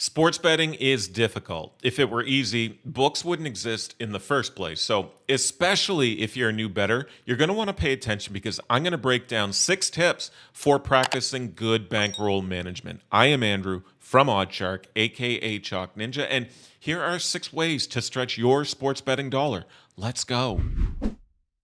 Sports betting is difficult. If it were easy, books wouldn't exist in the first place. So, especially if you're a new bettor, you're going to want to pay attention because I'm going to break down 6 tips for practicing good bankroll management. I am Andrew from Oddshark, aka Chalk Ninja, and here are 6 ways to stretch your sports betting dollar. Let's go.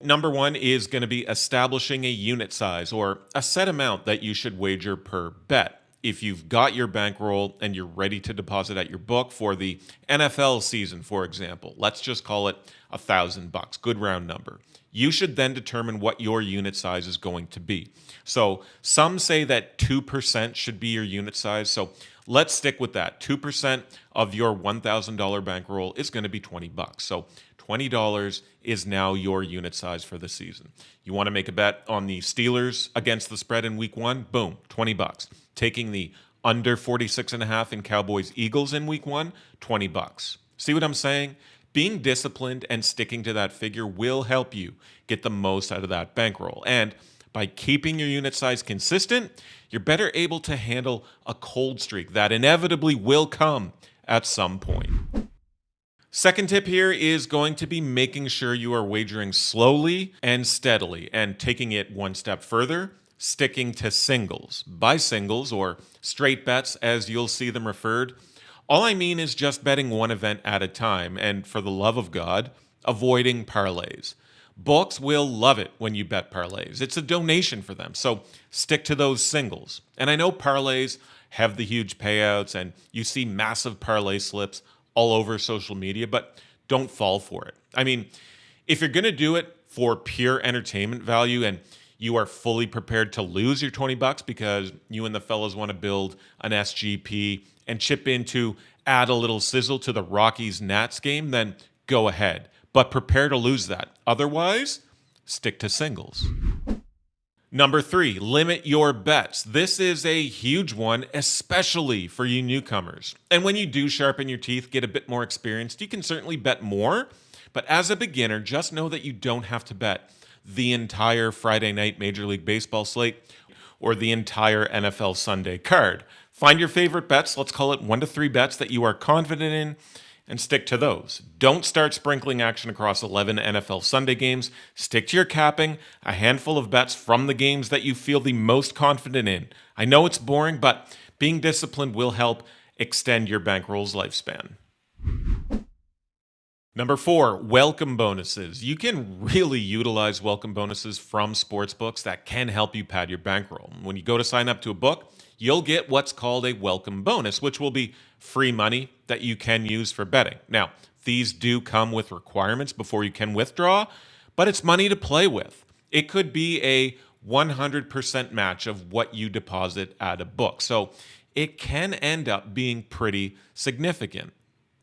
Number 1 is going to be establishing a unit size or a set amount that you should wager per bet. If you've got your bankroll and you're ready to deposit at your book for the NFL season, for example, let's just call it $1,000, good round number. You should then determine what your unit size is going to be. So some say that 2% should be your unit size. So let's stick with that. 2% of your $1,000 bankroll is going to be $20. So $20 is now your unit size for the season. You want to make a bet on the Steelers against the spread in week 1? Boom, $20. Taking the under 46.5 in Cowboys Eagles in week 1, $20. See what I'm saying? Being disciplined and sticking to that figure will help you get the most out of that bankroll. And by keeping your unit size consistent, you're better able to handle a cold streak that inevitably will come at some point. Second tip here is going to be making sure you are wagering slowly and steadily, and taking it one step further, sticking to singles. By singles, or straight bets as you'll see them referred, all I mean is just betting one event at a time, and for the love of God, avoiding parlays. Books will love it when you bet parlays. It's a donation for them, so stick to those singles. And I know parlays have the huge payouts, and you see massive parlay slips all over social media, but don't fall for it. I mean, if you're going to do it for pure entertainment value and you are fully prepared to lose your $20 because you and the fellas want to build an SGP and chip in to add a little sizzle to the Rockies-Nats game, then go ahead. But prepare to lose that. Otherwise, stick to singles. Number 3, limit your bets. This is a huge one, especially for you newcomers. And when you do sharpen your teeth, get a bit more experienced, you can certainly bet more. But as a beginner, just know that you don't have to bet the entire Friday night Major League Baseball slate or the entire NFL Sunday card. Find your favorite bets, let's call it 1 to 3 bets that you are confident in, and stick to those. Don't start sprinkling action across 11 NFL Sunday games. Stick to your capping, a handful of bets from the games that you feel the most confident in. I know it's boring, but being disciplined will help extend your bankroll's lifespan. Number 4, welcome bonuses. You can really utilize welcome bonuses from sportsbooks that can help you pad your bankroll. When you go to sign up to a book, you'll get what's called a welcome bonus, which will be free money that you can use for betting. Now, these do come with requirements before you can withdraw, but it's money to play with. It could be a 100% match of what you deposit at a book. So it can end up being pretty significant.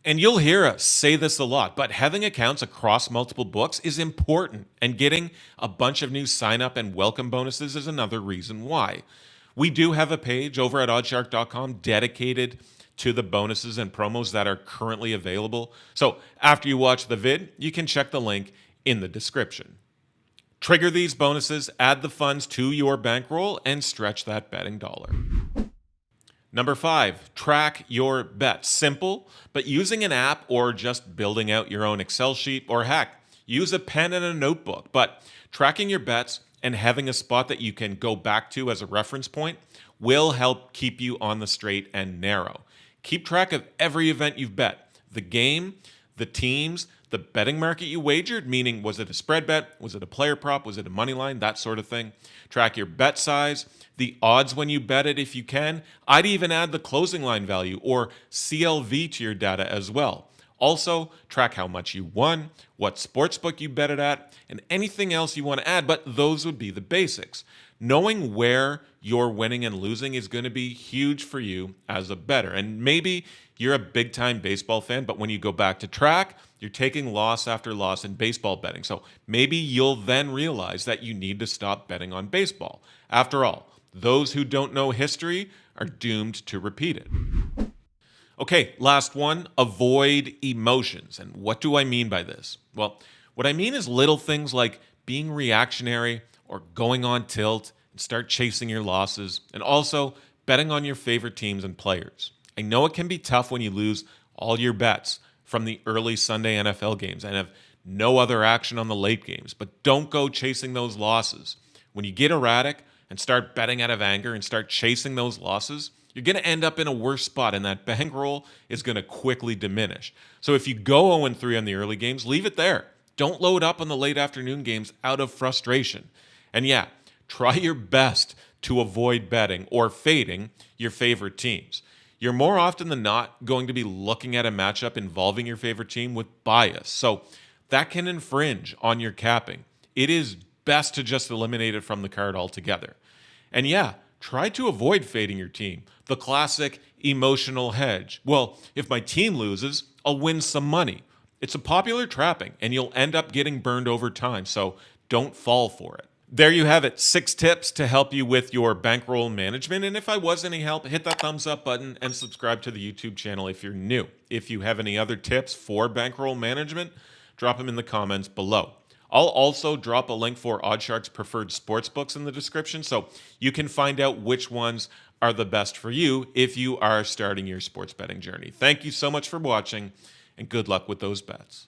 And you'll hear us say this a lot, but having accounts across multiple books is important, and getting a bunch of new sign-up and welcome bonuses is another reason why. We do have a page over at oddshark.com dedicated to the bonuses and promos that are currently available. So after you watch the vid, you can check the link in the description. Trigger these bonuses, add the funds to your bankroll, and stretch that betting dollar. Number 5, track your bets. Simple, but using an app or just building out your own Excel sheet, or heck, use a pen and a notebook. But tracking your bets and having a spot that you can go back to as a reference point will help keep you on the straight and narrow. Keep track of every event you've bet, the game, the teams, the betting market you wagered, meaning was it a spread bet, was it a player prop, was it a money line, that sort of thing. Track your bet size, the odds when you bet it if you can. I'd even add the closing line value or CLV to your data as well. Also, track how much you won, what sportsbook you bet it at, and anything else you want to add, but those would be the basics. Knowing where you're winning and losing is going to be huge for you as a bettor. And maybe you're a big-time baseball fan, but when you go back to track, you're taking loss after loss in baseball betting. So maybe you'll then realize that you need to stop betting on baseball. After all, those who don't know history are doomed to repeat it. Okay, last one, avoid emotions. And what do I mean by this? Well, what I mean is little things like being reactionary or going on tilt and start chasing your losses, and also betting on your favorite teams and players. I know it can be tough when you lose all your bets from the early Sunday NFL games and have no other action on the late games, but don't go chasing those losses. When you get erratic and start betting out of anger and start chasing those losses, you're going to end up in a worse spot, and that bankroll is going to quickly diminish. So if you go 0-3 on the early games, leave it there. Don't load up on the late afternoon games out of frustration. And yeah, try your best to avoid betting or fading your favorite teams. You're more often than not going to be looking at a matchup involving your favorite team with bias. So that can infringe on your capping. It is best to just eliminate it from the card altogether. And yeah, try to avoid fading your team. The classic emotional hedge. Well, if my team loses, I'll win some money. It's a popular trapping, and you'll end up getting burned over time, so don't fall for it. There you have it, 6 tips to help you with your bankroll management. And if I was any help, hit that thumbs up button and subscribe to the YouTube channel if you're new. If you have any other tips for bankroll management, drop them in the comments below. I'll also drop a link for OddsShark's preferred sportsbooks in the description, so you can find out which ones are the best for you if you are starting your sports betting journey. Thank you so much for watching, and good luck with those bets.